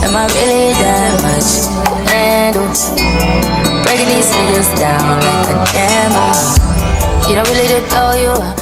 Am I really that much to handle? Breaking these niggas down like a camel. You don't really to throw you up.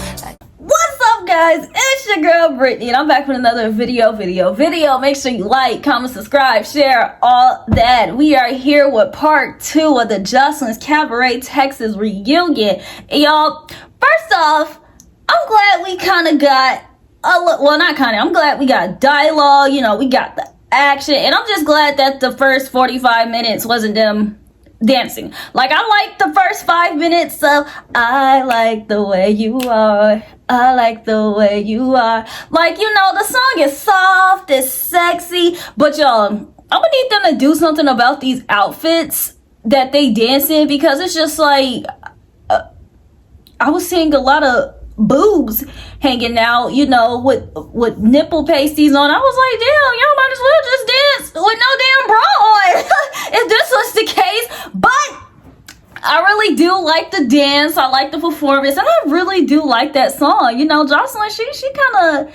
What's up, guys? It's your girl Brittany, and I'm back with another video. Make sure you like, comment, subscribe, share, all that. We are here with part 2 of the Joseline'S Cabaret Texas reunion. And y'all, first off, I'm glad we kind of got I'm glad we got dialogue, we got the action, and I'm just glad that the first 45 minutes wasn't them dancing. Like, I like the first 5 minutes of I like the way you are, I like the way you are. Like, the song is soft, it's sexy, but y'all, I'm gonna need them to do something about these outfits that they dance in, because it's just like, I was seeing a lot of boobs hanging out, with nipple pasties on. I was like, damn, y'all might as well just dance with no damn bra on if this was the case. But I really do like the dance, I like the performance, and I really do like that song. Joseline, she kind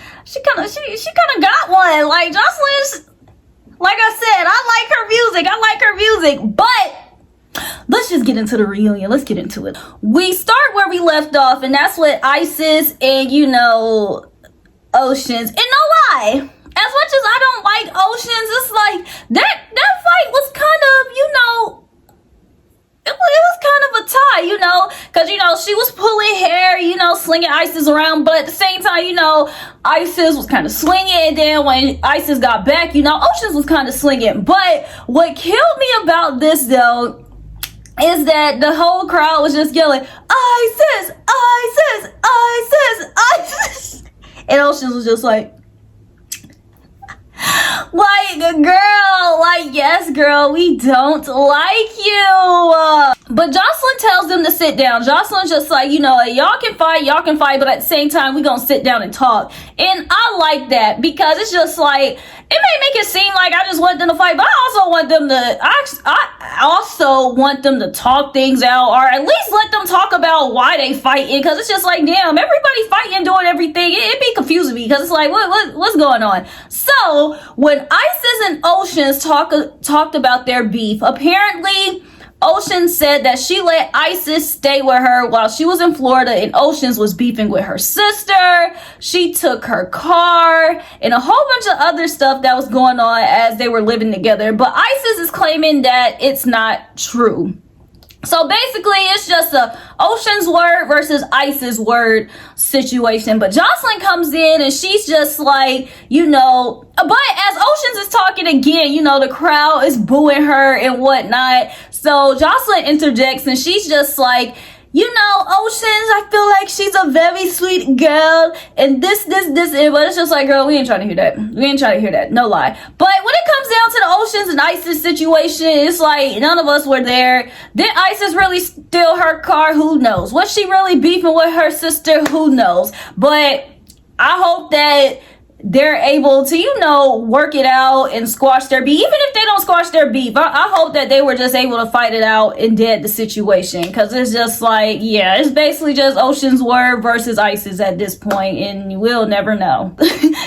of got one. Like, Joseline's, like I said, I like her music, but let's just get into the reunion. Let's get into it. We start where we left off, and that's with Isis and, Oceans. And no lie, as much as I don't like Oceans, it's like, that fight was kind of, it was kind of a tie, because, she was pulling hair, slinging Isis around, but at the same time, Isis was kind of swinging, and then when Isis got back, Oceans was kind of slinging. But what killed me about this, though, is that the whole crowd was just yelling, Isis, Isis, Isis, Isis. And Oceans was just like, yes, girl, we don't like you. But Joseline tells them to sit down. Joseline's just like, y'all can fight, but at the same time, we gonna sit down and talk. And I like that, because it's just like, it may make it seem like I just want them to fight, but I also want them to talk things out, or at least let them talk about why they fighting, because it's just like, damn, everybody fighting, doing everything. It be confusing me, because it's like, what's going on? So when Isis and Oceans talked about their beef, apparently Oceans said that she let Isis stay with her while she was in Florida, and Oceans was beefing with her sister. She took her car and a whole bunch of other stuff that was going on as they were living together. But Isis is claiming that it's not true. So basically, it's just a Ocean's word versus Isis word situation. But Joseline comes in and she's just like, but as Oceans is talking again, the crowd is booing her and whatnot. So Joseline interjects and she's just like, Oceans, I feel like she's a very sweet girl, and this, but it's just like, girl, we ain't trying to hear that. No lie. But when it comes down to the Oceans and Isis situation, it's like, none of us were there. Did Isis really steal her car? Who knows? Was she really beefing with her sister? Who knows? But I hope that they're able to, work it out and squash their beef. Even if they don't squash their beef, I hope that they were just able to fight it out and dead the situation. Because it's just like, it's basically just Ocean's word versus Isis at this point, and we'll never know.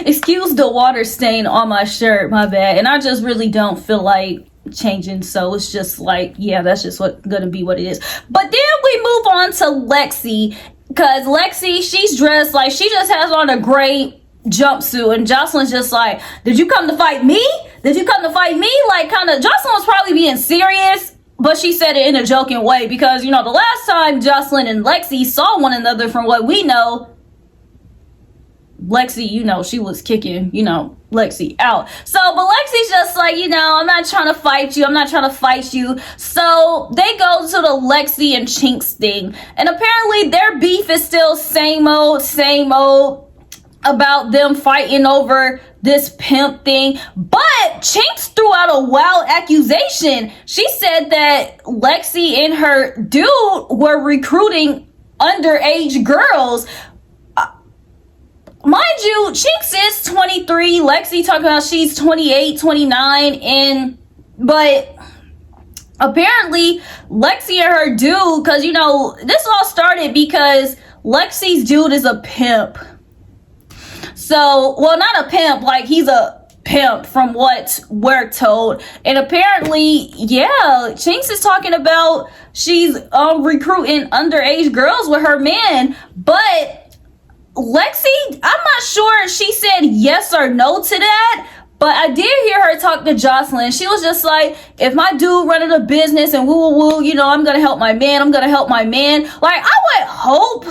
Excuse the water stain on my shirt, my bad. And I just really don't feel like changing, so it's just like, that's just gonna be what it is. But then we move on to Lexi, because Lexi, she's dressed like, she just has on a gray jumpsuit, and Joseline's just like, did you come to fight me? Like, kind of, Joseline was probably being serious, but she said it in a joking way, because the last time Joseline and Lexi saw one another, from what we know, Lexi, she was kicking, Lexi out. So, but Lexi's just like, I'm not trying to fight you. So they go to the Lexi and Chinks thing, and apparently their beef is still same old, about them fighting over this pimp thing. But Chinks threw out a wild accusation. She said that Lexi and her dude were recruiting underage girls. Mind you, Chinks is 23. Lexi talking about she's 28, 29, but apparently Lexi and her dude, because this all started because Lexi's dude is a pimp. So, well, not a pimp, like he's a pimp from what we're told. And apparently, yeah, Chinks is talking about she's recruiting underage girls with her man. But Lexi, I'm not sure if she said yes or no to that. But I did hear her talk to Jocelyn. She was just like, if my dude running a business and woo, you know, I'm going to help my man. I'm going to help my man. Like, I would hope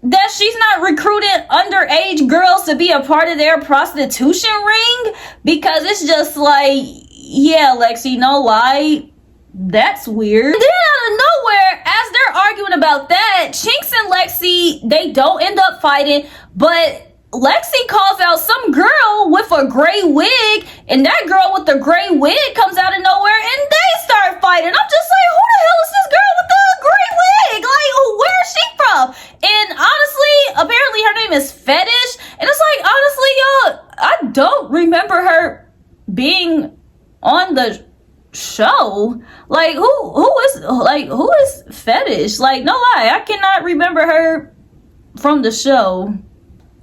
that she's not recruiting underage girls to be a part of their prostitution ring. Because it's just like, yeah, Lexi, no lie. That's weird. And then out of nowhere, as they're arguing about that, Chinks and Lexi, they don't end up fighting. But Lexi calls out some girl with a gray wig, and that girl with the gray wig comes out of nowhere, and they start fighting. I'm just like, who the hell is this girl with the gray wig? Like, where is she from? And honestly, apparently her name is Fetish, and it's like, honestly, y'all, I don't remember her being on the show. Like, who is Fetish? Like, no lie, I cannot remember her from the show.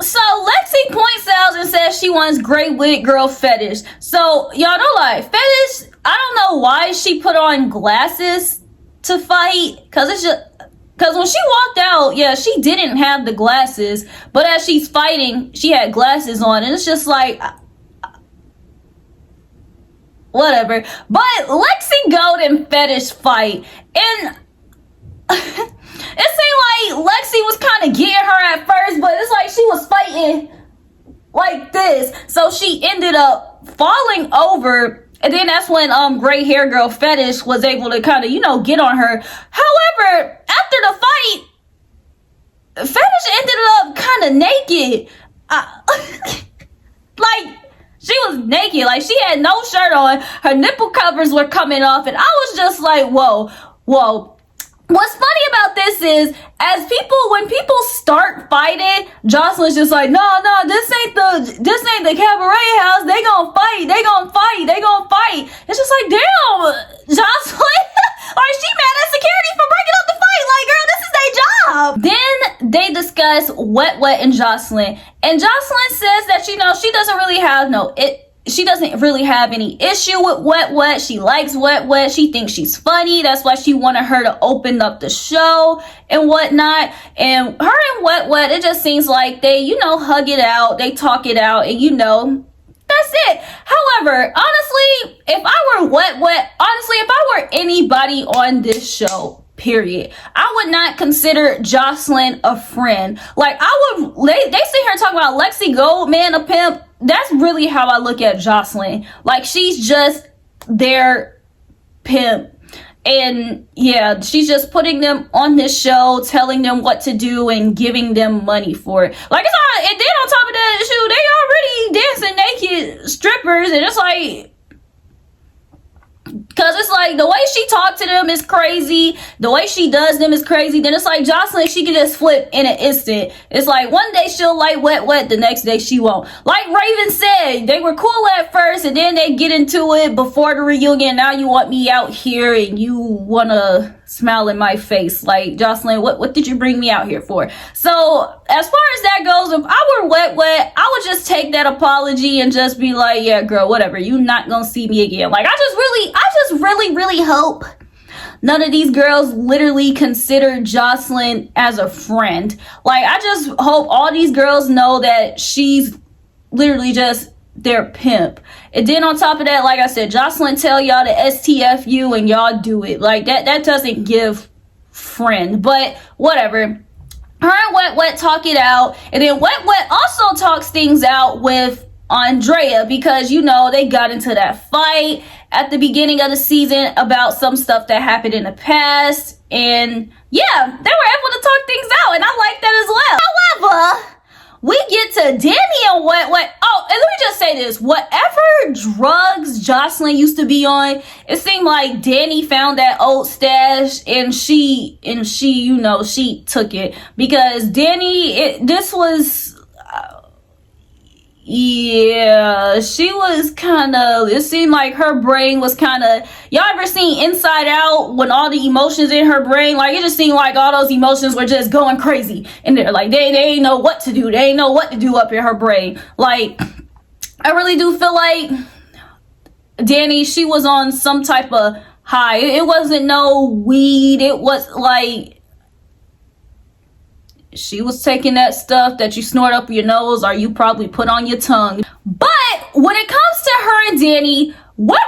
So Lexi points out and says she wants gray wig girl Fetish. So y'all know, like, Fetish, I don't know why she put on glasses to fight, because it's just because when she walked out, yeah, she didn't have the glasses, but as she's fighting, she had glasses on, and it's just like, whatever. But Lexi Gold and Fetish fight, and it seemed like Lexi was kind of getting her at first, but it's like she was fighting like this. So she ended up falling over, and then that's when gray hair girl Fetish was able to kind of, you know, get on her. However, after the fight, Fetish ended up kind of naked. Like, she was naked. Like, she had no shirt on. Her nipple covers were coming off, and I was just like, whoa. What's funny about this is, when people start fighting, Jocelyn's just like, no, this ain't the cabaret house. They gonna fight. It's just like, damn, Jocelyn, like, she mad at security for breaking up the fight. Like, girl, this is their job. Then they discuss Wet and Jocelyn, and Jocelyn says that, you know, she doesn't really have any issue with Wet. She likes Wet. She thinks she's funny. That's why she wanted her to open up the show and whatnot. And her and Wet, it just seems like they, you know, hug it out. They talk it out, and, you know, that's it. However, honestly, if I were Wet, if I were anybody on this show, period, I would not consider Jocelyn a friend. Like, they sit here talking about Lexi Gold, man, a pimp. That's really how I look at Jocelyn. Like, she's just their pimp. And yeah, she's just putting them on this show, telling them what to do and giving them money for it. Like, it's all, and then on top of that, shoot, they already dancing naked strippers, and it's like, because it's like, the way she talked to them is crazy. The way she does them is crazy. Then it's like, Jocelyn, she can just flip in an instant. It's like, one day she'll like Wet, the next day she won't. Like Raven said, they were cool at first, and then they get into it before the reunion. Now you want me out here, and you want to smile in my face. Like, Jocelyn, what did you bring me out here for? So, as far as that goes, if I were Wet, I would just take that apology and just be like, yeah, girl, whatever. You not gonna see me again. Like, I just really hope none of these girls literally consider Jocelyn as a friend. Like, I just hope all these girls know that she's literally just their pimp. And then on top of that, like I said, Jocelyn tell y'all to STFU and y'all do it. Like, that doesn't give friend. But whatever. Her and Wet talk it out. And then Wet also talks things out with Andrea, because, you know, they got into that fight at the beginning of the season about some stuff that happened in the past. And yeah, they were able to talk things out, and I like that as well. However, we get to Danny and Wet. Oh, and let me just say this. Whatever drugs Jocelyn used to be on, it seemed like Danny found that old stash, and she, you know, she took it. Because Danny, yeah, she was kind of, it seemed like her brain was kind of, y'all ever seen Inside Out when all the emotions in her brain, like, it just seemed like all those emotions were just going crazy, and they're like, they ain't know what to do. They ain't know what to do up in her brain. Like, I really do feel like Danny, she was on some type of high. It wasn't no weed. It was like she was taking that stuff that you snort up your nose or you probably put on your tongue. But when it comes to her and Danny, Wet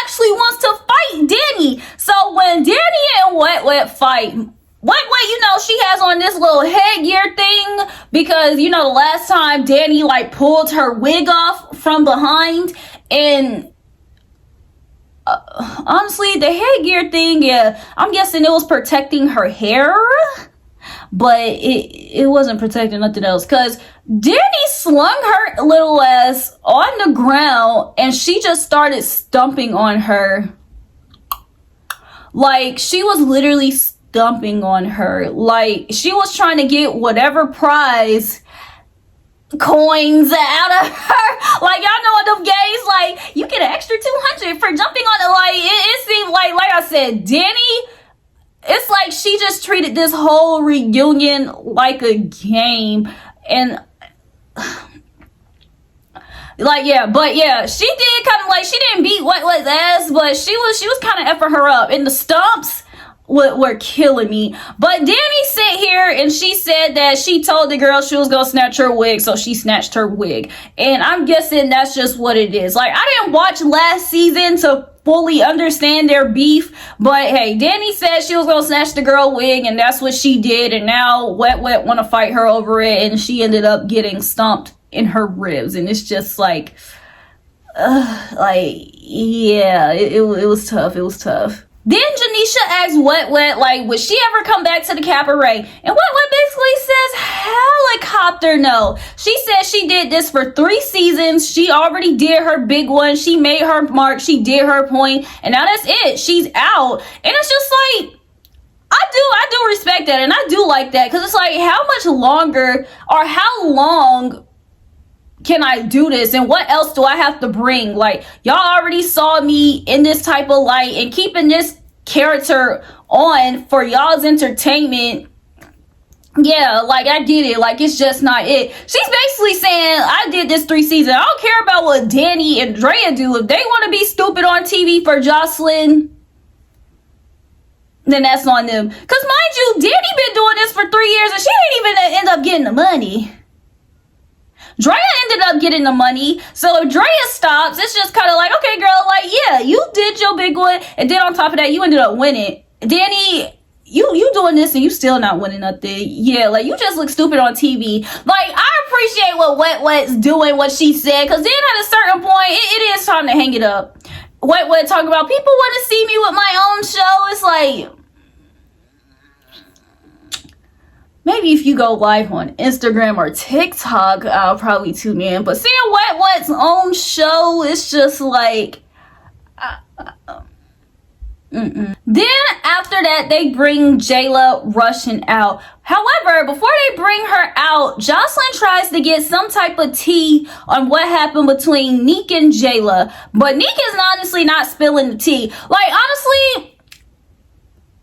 actually wants to fight Danny. So when Danny and Wet fight, Wet, she has on this little headgear thing because, the last time Danny like pulled her wig off from behind, and honestly, the headgear thing, yeah, I'm guessing it was protecting her hair, but it wasn't protecting nothing else, because Danny slung her little ass on the ground and she just started stomping on her. Like, she was literally stomping on her. Like, she was trying to get whatever prize coins out of her. Like, y'all know them gays, like, you get an extra 200 for jumping on it. Like, it seemed like I said, Danny, it's like she just treated this whole reunion like a game. And like, she did kind of like, she didn't beat Wet's ass, but she was kind of effing her up. And the stumps were killing me. But Danny sat here and she said that she told the girl she was gonna snatch her wig, so she snatched her wig. And I'm guessing that's just what it is. Like, I didn't watch last season to fully understand their beef, but hey, Danny said she was gonna snatch the girl wig, and that's what she did. And now Wet want to fight her over it, and she ended up getting stomped in her ribs. And it's just like, yeah, it was tough. It was tough. Then Janisha asked Wet, like, would she ever come back to the cabaret? And Wet basically says, helicopter no. She said she did this for 3 seasons. She already did her big one. She made her mark. She did her point. And now that's it. She's out. And it's just like, I do respect that. And I do like that. Because it's like, how much longer or how long can I do this, and what else do I have to bring? Like, y'all already saw me in this type of light, and keeping this character on for y'all's entertainment, yeah, like, I get it. Like, it's just not it. She's basically saying, I did this 3 seasons. I don't care about what Danny and Drea do. If they want to be stupid on TV for Jocelyn, then that's on them. Because mind you, Danny been doing this for 3 years and she didn't even end up getting the money. Drea ended up getting the money. So if Drea stops, it's just kind of like, okay, girl, like, yeah, you did your big one. And then on top of that, you ended up winning. Danny, you doing this and you still not winning nothing. Yeah, like, you just look stupid on TV. Like, I appreciate what Wet's doing, what she said. Because then at a certain point, it is time to hang it up. Wet talking about, people want to see me with my own show. It's like, maybe if you go live on Instagram or TikTok, I'll probably tune in. But seeing Wet's own show, it's just like, Then after that, they bring Jayla rushing out. However, before they bring her out, Jocelyn tries to get some type of tea on what happened between Neek and Jayla. But Neek is honestly not spilling the tea. Like, honestly,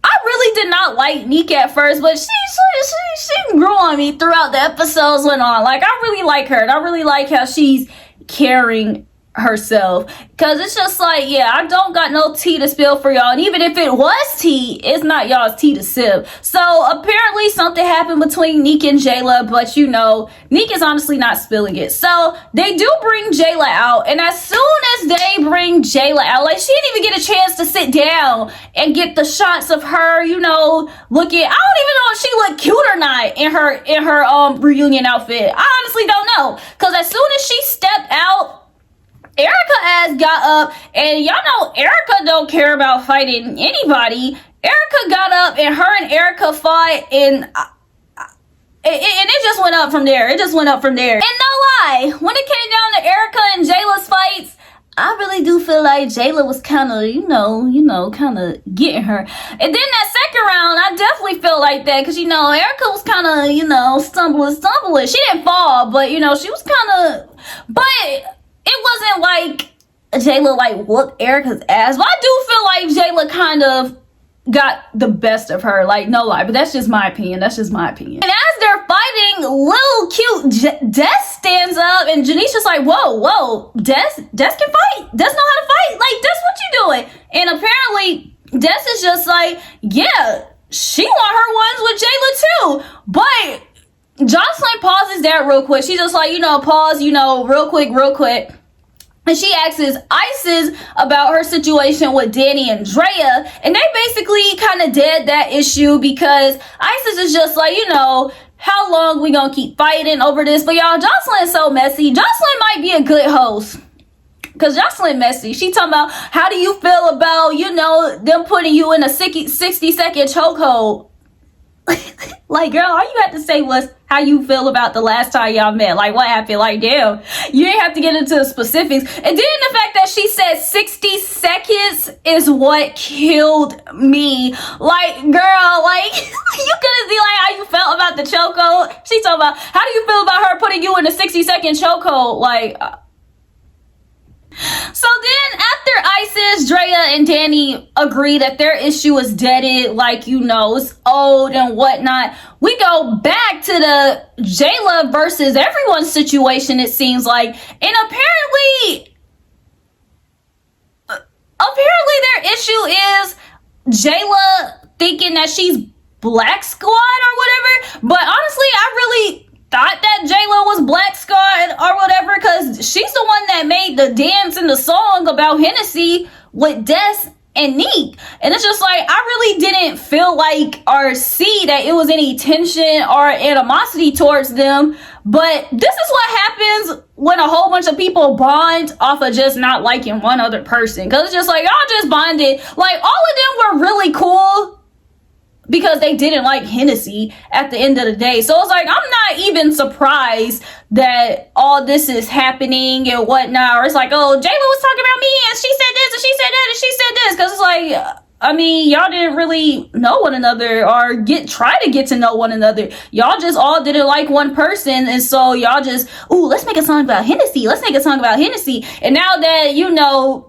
I really did not like Neek at first, but she grew on me throughout the episodes went on. Like, I really like her, and I really like how she's carrying herself, because it's just like, yeah, I don't got no tea to spill for y'all, and even if it was tea, it's not y'all's tea to sip. So apparently something happened between Neek and Jayla, but you know, Neek is honestly not spilling it. So they do bring Jayla out, and as soon as they bring Jayla out, like, she didn't even get a chance to sit down and get the shots of her, you know, looking, I don't even know if she looked cute or not in her reunion outfit. I honestly don't know, because as soon as she stepped out, Erica ass got up, and y'all know Erica don't care about fighting anybody. Erica got up, and her and Erica fought, and it just went up from there. It just went up from there. And no lie, when it came down to Erica and Jayla's fights, I really do feel like Jayla was kind of, you know, kind of getting her. And then that second round, I definitely felt like that, because, you know, Erica was kind of, you know, stumbling. She didn't fall, but, you know, she was kind of, but it wasn't like Jayla, like, whooped Erica's ass. But I do feel like Jayla kind of got the best of her. Like, no lie. But that's just my opinion. And as they're fighting, little cute Des stands up, and Janisha's like, whoa, Des can fight. Des know how to fight. Like, Des, what you doing? And apparently, Des is just like, yeah, she want her ones with Jayla too. But Jocelyn pauses that real quick. She's just like, pause, real quick. And she asks Isis about her situation with Danny and Drea. And they basically kind of dead that issue because Isis is just like, how long we gonna keep fighting over this? But y'all, Jocelyn is so messy. Jocelyn might be a good host. Because Jocelyn messy. She talking about, how do you feel about, them putting you in a 60-second chokehold? Like, girl, all you had to say was how you feel about the last time y'all met. Like, what happened? Like, damn, you didn't have to get into the specifics. And then the fact that she said 60 seconds is what killed me. Like, girl, like, you couldn't see like how you felt about the chokehold. She talking about, how do you feel about her putting you in a 60-second chokehold? Like, so then after Isis, Drea, and Danny agree that their issue is deaded, like, it's old and whatnot, we go back to the Jayla versus everyone situation, it seems like. And apparently their issue is Jayla thinking that she's Black Squad or whatever. But honestly, I really thought that Jayla was Black Squad or whatever, because she's the one that made the dance and the song about Hennessy with Des and Neek. And it's just like, I really didn't feel like or see that it was any tension or animosity towards them. But this is what happens when a whole bunch of people bond off of just not liking one other person. Because it's just like, y'all just bonded. Like, all of them were really cool because they didn't like Hennessy at the end of the day. So it's like, I'm not even surprised that all this is happening and whatnot. Or it's like, oh, Jayla was talking about me and she said this and she said that and she said this. Because it's like, I mean, y'all didn't really know one another or try to get to know one another. Y'all just all didn't like one person. And so y'all just, let's make a song about Hennessy. Let's make a song about Hennessy. And now that,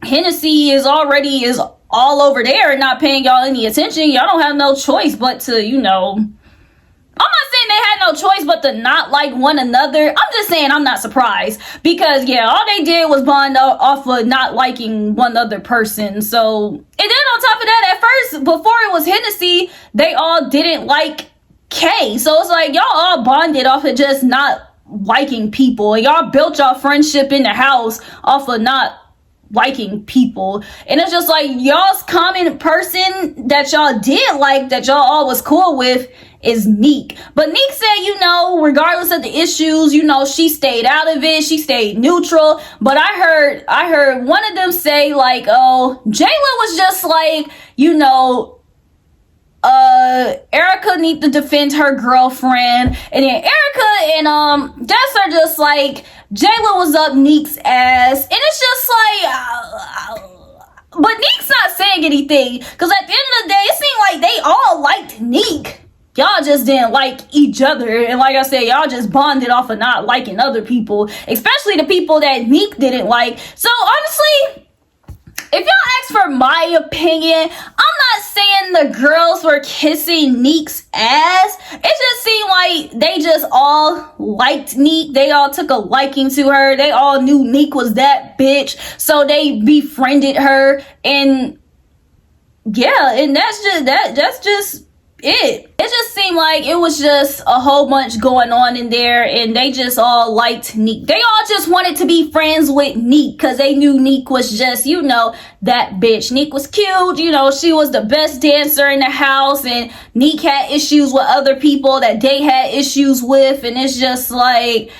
Hennessy is all over there and not paying y'all any attention, y'all don't have no choice but to, I'm not saying they had no choice but to not like one another. I'm just saying I'm not surprised because, yeah, all they did was bond off of not liking one other person. So, and then on top of that, at first, before it was Hennessy, they all didn't like Kay. So it's like, y'all all bonded off of just not liking people. And y'all built y'all friendship in the house off of not liking people. And it's just like, y'all's common person that y'all did like, that y'all all was cool with, is Neek. But Neek said, regardless of the issues, she stayed out of it. She stayed neutral. But I heard one of them say like, oh, Jayla was just like, Erica need to defend her girlfriend. And then Erica and Des are just like, Jayla was up Neek's ass. And it's just like, but Neek's not saying anything. Because at the end of the day, it seemed like they all liked Neek. Y'all just didn't like each other. And like I said, y'all just bonded off of not liking other people. Especially the people that Neek didn't like. So honestly, if y'all ask for my opinion, I'm not saying the girls were kissing Neek's ass. It just seemed like they just all liked Neek. They all took a liking to her. They all knew Neek was that bitch. So they befriended her. And yeah, and that's just it. It just seemed like it was just a whole bunch going on in there, and they just all liked Neek. They all just wanted to be friends with Neek because they knew Neek was just, that bitch. Neek was cute, she was the best dancer in the house, and Neek had issues with other people that they had issues with, and it's just like,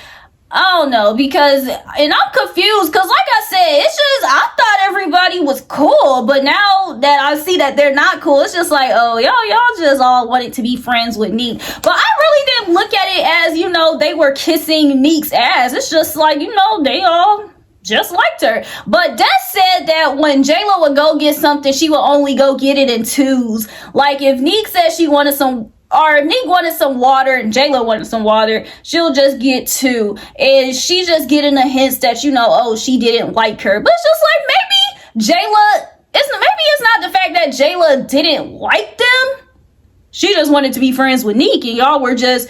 I don't know, and I'm confused, because like I said, it's just, I thought everybody was cool, but now that I see that they're not cool, it's just like, oh, y'all just all wanted to be friends with Neek. But I really didn't look at it as, they were kissing Neek's ass. It's just like, they all just liked her. But Des said that when Jayla would go get something, she would only go get it in twos. Like, if Neek said she wanted or if Neek wanted some water and Jayla wanted some water, she'll just get two. And she's just getting the hints that, she didn't like her. But it's just like, maybe it's not the fact that Jayla didn't like them. She just wanted to be friends with Neek, and y'all were just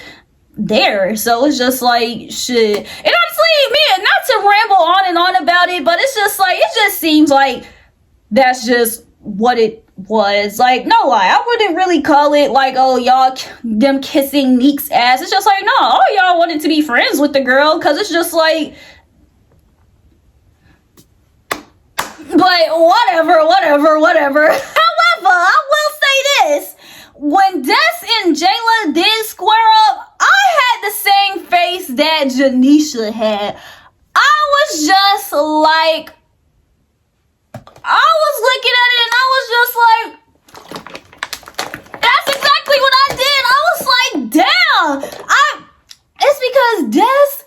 there. So it's just like shit. And honestly, man, not to ramble on and on about it, but it's just like, it just seems like that's just what it was. Like, no lie, I wouldn't really call it like, oh, y'all them kissing Neek's ass. It's just like, no, all y'all wanted to be friends with the girl, because it's just like, but whatever. However, I will say this. When Des and Jayla did square up, I had the same face that Janisha had. I was just like, I was looking at it and I was just like, that's exactly what I did. I was like, damn. It's because Des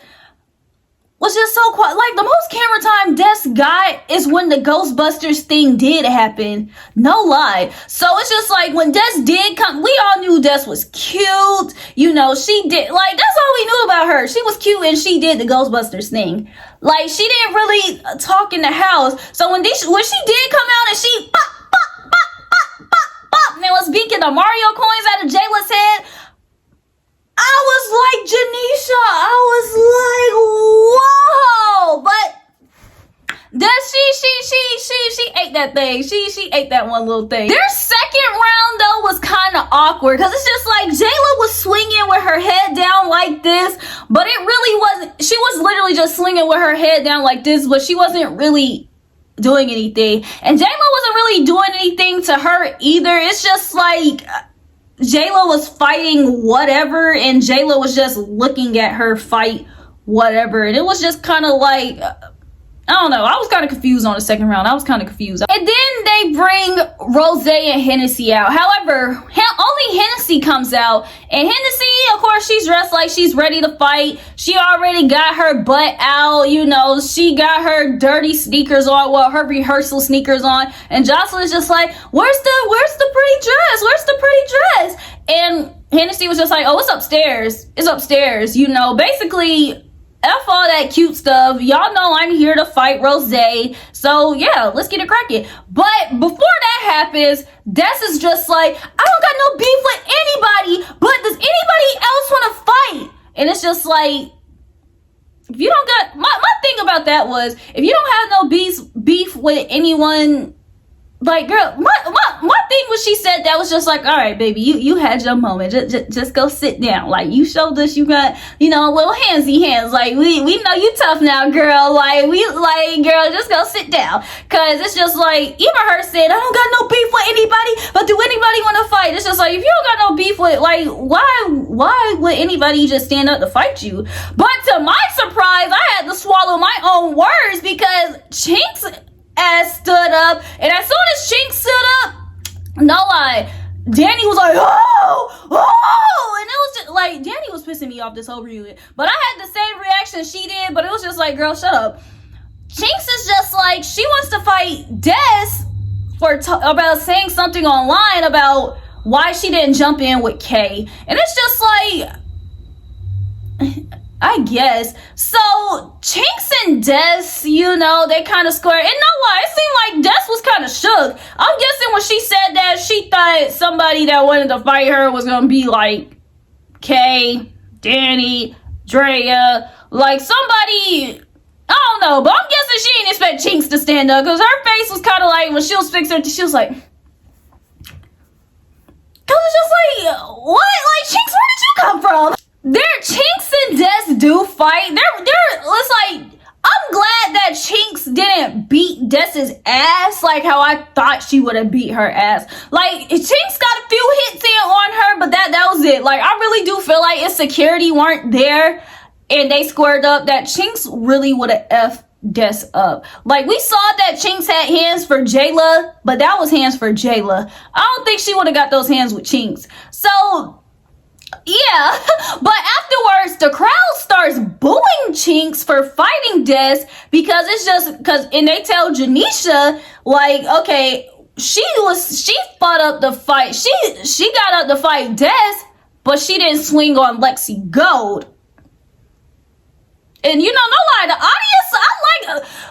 was just so quiet. Like, the most camera time Des got is when the Ghostbusters thing did happen. No lie. So it's just like, when Des did come, we all knew Des was cute. You know, she did, like, that's all we knew about her. She was cute and she did the Ghostbusters thing. Like, she didn't really talk in the house. So when she did come out and she pop, pop, pop, pop, pop, pop, and it was beaking the Mario coins out of Jayla's head, I was like, Janisha, I was like, whoa, but she ate that thing. She ate that one little thing. Their second round, though, was kind of awkward, because it's just like, Jayla was swinging with her head down like this, but it really wasn't, she was literally just swinging with her head down like this, but she wasn't really doing anything, and Jayla wasn't really doing anything to her either. It's just like, Jayla was fighting whatever, and Jayla was just looking at her fight whatever, and it was just kind of like, I don't know, I was kind of confused on the second round. I was kind of confused. And then they bring Rose and Hennessy out. However, only Hennessy comes out, and Hennessy, of course, she's dressed like she's ready to fight. She already got her butt out, you know, she got her dirty sneakers on, well, her rehearsal sneakers on, and Joseline's just like, where's the pretty dress? Where's the pretty dress? And Hennessy was just like, oh, it's upstairs, you know, basically, F all that cute stuff. Y'all know I'm here to fight Rose. So yeah, let's get it cracking. But before that happens, Des is just like, I don't got no beef with anybody, but does anybody else want to fight? And it's just like, if you don't got, my thing about that was, if you don't have no beef with anyone, like, girl, my thing was, she said that was just like, all right, baby, you had your moment. Just go sit down. Like, you showed us you got, you know, little handsy hands. Like, we know you tough now, girl. Like, girl, just go sit down. Cause it's just like, even her said, I don't got no beef with anybody, but do anybody want to fight? It's just like, if you don't got no beef with, like, why would anybody just stand up to fight you? But to my surprise, I had to swallow my own words, because Chink's ass stood up, and as soon as Chink stood up, no lie, Danny was like, oh, and it was just like, Danny was pissing me off this whole reunion, but I had the same reaction she did, but it was just like, girl, shut up. Chinks is just like, she wants to fight Des for about saying something online about why she didn't jump in with Kay, and it's just like, I guess. So, Chinks and Des, you know, they kind of square. And no lie, it seemed like Des was kind of shook. I'm guessing when she said that, she thought somebody that wanted to fight her was going to be like Kay, Danny, Drea, like somebody, I don't know. But I'm guessing she didn't expect Chinks to stand up, because her face was kind of like, when she was fixing her, she was like, because it's just like, what? Like, Chinks, where did you come from? Chinks and Des do fight. It's like, I'm glad that Chinks didn't beat Des's ass like how I thought she would have beat her ass. Like, Chinks got a few hits in on her, but that was it. Like, I really do feel like if security weren't there and they squared up, that Chinks really would have effed Des up. Like, we saw that Chinks had hands for Jayla, but that was hands for Jayla. I don't think she would have got those hands with Chinks. So, yeah, but afterwards, the crowd starts booing Chinks for fighting Des, because it's just, and they tell Janisha, like, okay, she fought up the fight. She got up to fight Des, but she didn't swing on Lexi Gold. And you know, no lie, the audience,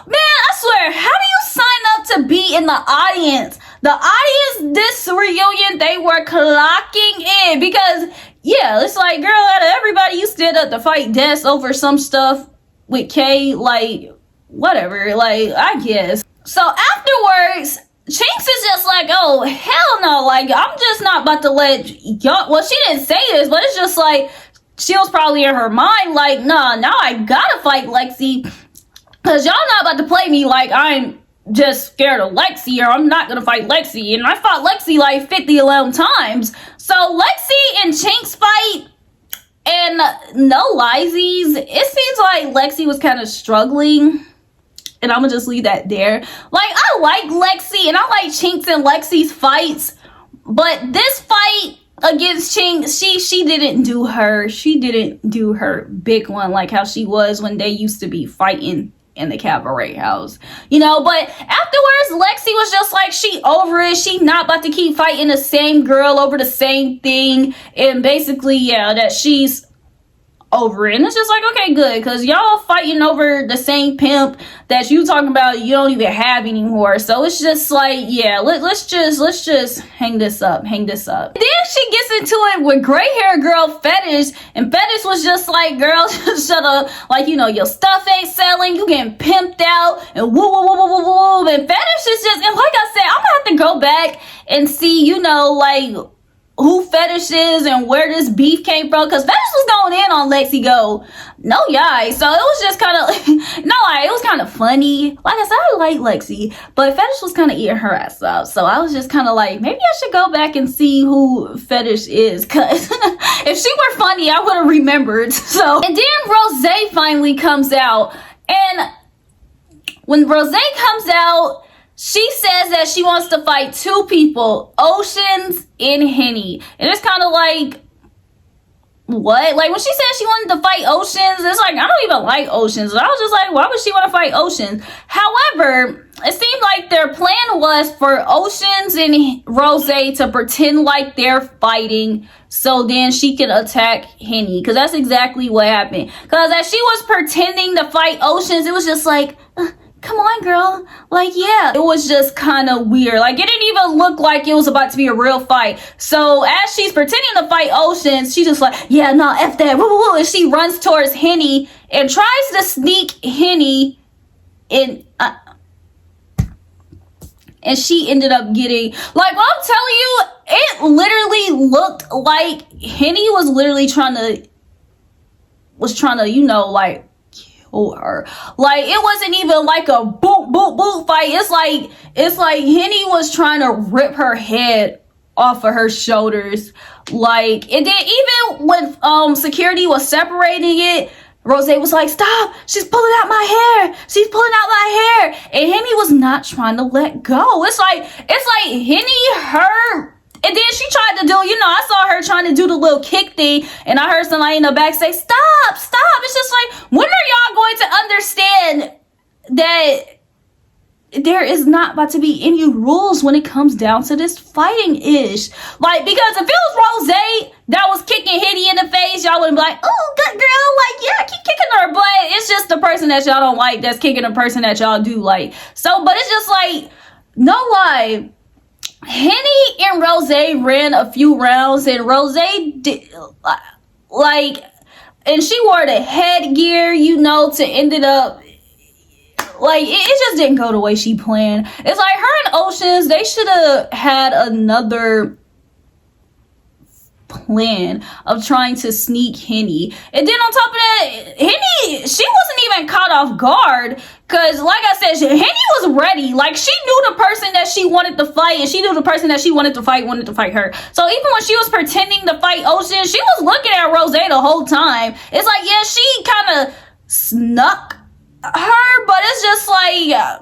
man, I swear, how do you sign up to be in the audience? The audience, this reunion, they were clocking in, because yeah, it's like, girl, out of everybody, you stood up to fight Des over some stuff with Kay, like, whatever, like, I guess. So afterwards, Chinks is just like, oh, hell no, like, I'm just not about to let y'all, well, she didn't say this, but it's just like, she was probably in her mind, like, nah, now I gotta fight Lexi, because y'all not about to play me like I'm just scared of Lexi, or I'm not gonna fight Lexi. And I fought Lexi like 50 times. So Lexi and Chinks fight, and no liesies. It seems like Lexi was kind of struggling, and I'm gonna just leave that there. Like, I like Lexi, and I like Chinks and Lexi's fights, but this fight against Chinks, she didn't do her big one like how she was when they used to be fighting in the cabaret house, you know. But afterwards, Lexi was just like, she over it, she not about to keep fighting the same girl over the same thing, and basically, yeah, that she's over it. And it's just like, okay, good, because y'all fighting over the same pimp that you talking about you don't even have anymore. So it's just like, yeah, let's just hang this up. And then she gets into it with gray hair girl Fetish, and Fetish was just like, girl, shut up, like, you know, your stuff ain't selling, you getting pimped out, and woo woo woo woo woo woo. And Fetish is just, and like I said, I'm gonna have to go back and see, you know, like, who Fetish is and where this beef came from, because Fetish was going in on Lexi Go. No, yeah. So it was just kind of, no, it was kind of funny. Like I said, I like Lexi, but Fetish was kind of eating her ass up. So I was just kind of like, maybe I should go back and see who Fetish is, because if she were funny, I would have remembered. So, and then Rose finally comes out, and when Rose comes out, she says that she wants to fight two people, Oceans and Henny. And it's kind of like, what? Like, when she said she wanted to fight Oceans, it's like, I don't even like Oceans. I was just like, why would she want to fight Oceans? However, it seemed like their plan was for Oceans and Rose to pretend like they're fighting, so then she can attack Henny. Because that's exactly what happened. Because as she was pretending to fight Oceans, it was just like, come on, girl. Like, yeah, it was just kind of weird. Like, it didn't even look like it was about to be a real fight. So as she's pretending to fight Oceans, she's just like, yeah, no, F that. Woo, woo, woo. And she runs towards Henny and tries to sneak Henny in. And she ended up getting, like, well, I'm telling you, it literally looked like Henny was literally trying to, you know, like, her. Like, it wasn't even like a boop boop boop fight. It's like Henny was trying to rip her head off of her shoulders. Like, and then even when security was separating it, Rose was like, stop, she's pulling out my hair, and Henny was not trying to let go. It's like Henny, her. And then she tried to do, you know, I saw her trying to do the little kick thing, and I heard somebody in the back say, stop. It's just like, when are y'all going to understand that there is not about to be any rules when it comes down to this fighting-ish? Like, because if it was Rose that was kicking Henny in the face, y'all wouldn't be like, oh, good girl, like, yeah, keep kicking her. But it's just the person that y'all don't like that's kicking the person that y'all do like. So, but it's just like, no lie, Henny and Rose ran a few rounds, and Rose did, like, and she wore the headgear, you know, to end it up, like, it just didn't go the way she planned. It's like her and Oceans, they should have had another plan of trying to sneak Henny. And then on top of that, Henny, she wasn't even caught off guard, because like I said, Henny was ready. Like, she knew the person that she wanted to fight, and she knew the person that she wanted to fight her. So even when she was pretending to fight Ocean, she was looking at Rose the whole time. It's like, yeah, she kind of snuck her, but it's just like,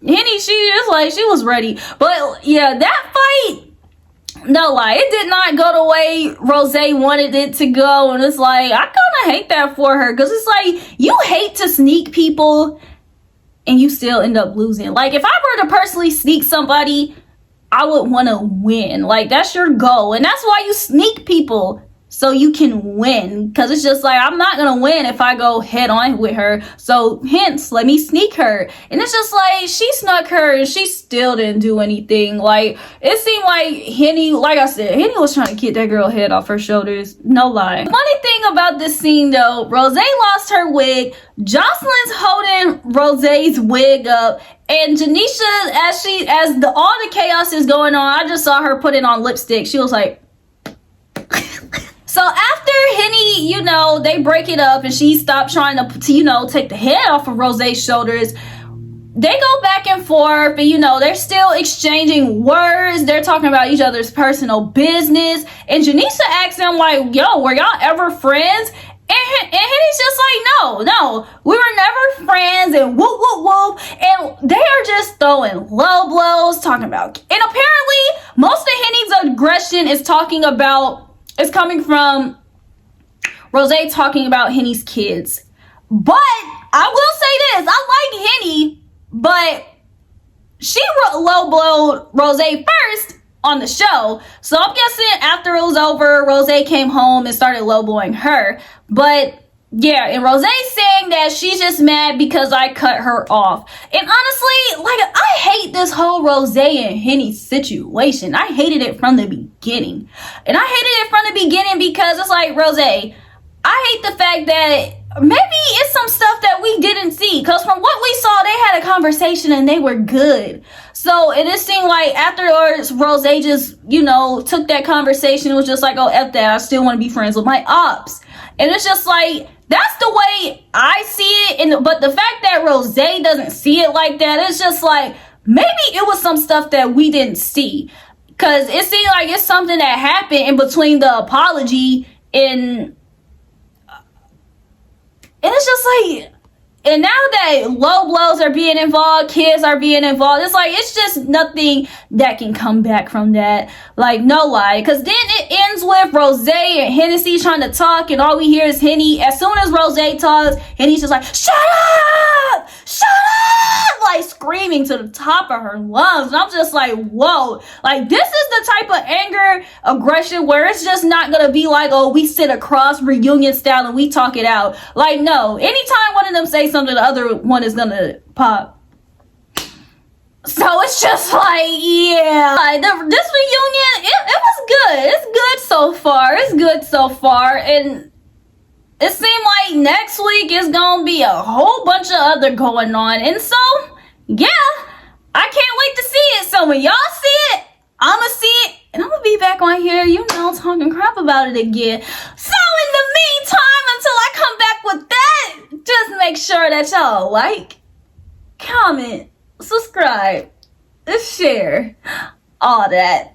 Henny, she was ready. But yeah, that fight, no lie, it did not go the way Rose wanted it to go. And it's like, I kind of hate that for her, because it's like, you hate to sneak people and you still end up losing. Like, if I were to personally sneak somebody, I would want to win. Like, that's your goal, and that's why you sneak people, so you can win, because it's just like, I'm not gonna win if I go head on with her, so hence let me sneak her. And it's just like, she snuck her and she still didn't do anything. Like, it seemed like Henny, like I said, Henny was trying to get that girl head off her shoulders, no lie. Funny thing about this scene though, Rose lost her wig, Joseline's holding Rose's wig up, and Janisha, as all the chaos is going on, I just saw her putting on lipstick. She was like, so after Henny, you know, they break it up and she stopped trying to, you know, take the head off of Rose's shoulders, they go back and forth, and you know, they're still exchanging words. They're talking about each other's personal business. And Janisha asks him, like, yo, were y'all ever friends? And Henny's just like, no, we were never friends, and whoop, whoop, whoop. And they are just throwing low blows, talking about, and apparently most of Henny's aggression is coming from Rose talking about Henny's kids. But I will say this, I like Henny, but she low blowed Rose first on the show. So I'm guessing after it was over, Rose came home and started low blowing her. But yeah, and Rose saying that she's just mad because I cut her off. And honestly, like, I hate this whole Rose and Henny situation. I hated it from the beginning. And I hated it from the beginning because it's like, Rose, I hate the fact that maybe it's some stuff that we didn't see, because from what we saw, they had a conversation and they were good. So it just seemed like afterwards, Rose just, you know, took that conversation and was just like, oh, F that, I still want to be friends with my ops. And it's just like, that's the way I see it. But the fact that Rose doesn't see it like that, it's just like, maybe it was some stuff that we didn't see, because it seemed like it's something that happened in between the apology and it's just like, and now that low blows are being involved, kids are being involved, it's like, it's just nothing that can come back from that. Like, no lie. Because then it ends with Rose and Hennessy trying to talk, and all we hear is Henny. As soon as Rose talks, Henny's just like, shut up! Shut up! Like, screaming to the top of her lungs. And I'm just like, whoa. Like, this is the type of anger, aggression, where it's just not going to be like, oh, we sit across reunion style and we talk it out. Like, no. Anytime one of them say something, the other one is going to pop. So it's just like, yeah. Like, this reunion, it was good. It's good so far. It's good so far. And it seemed like next week is gonna be a whole bunch of other going on. And so, yeah, I can't wait to see it. So when y'all see it, I'ma see it, and I'm gonna be back on here, you know, talking crap about it again. So in the meantime, until I come back with that, just make sure that y'all like, comment, subscribe, and share, all that.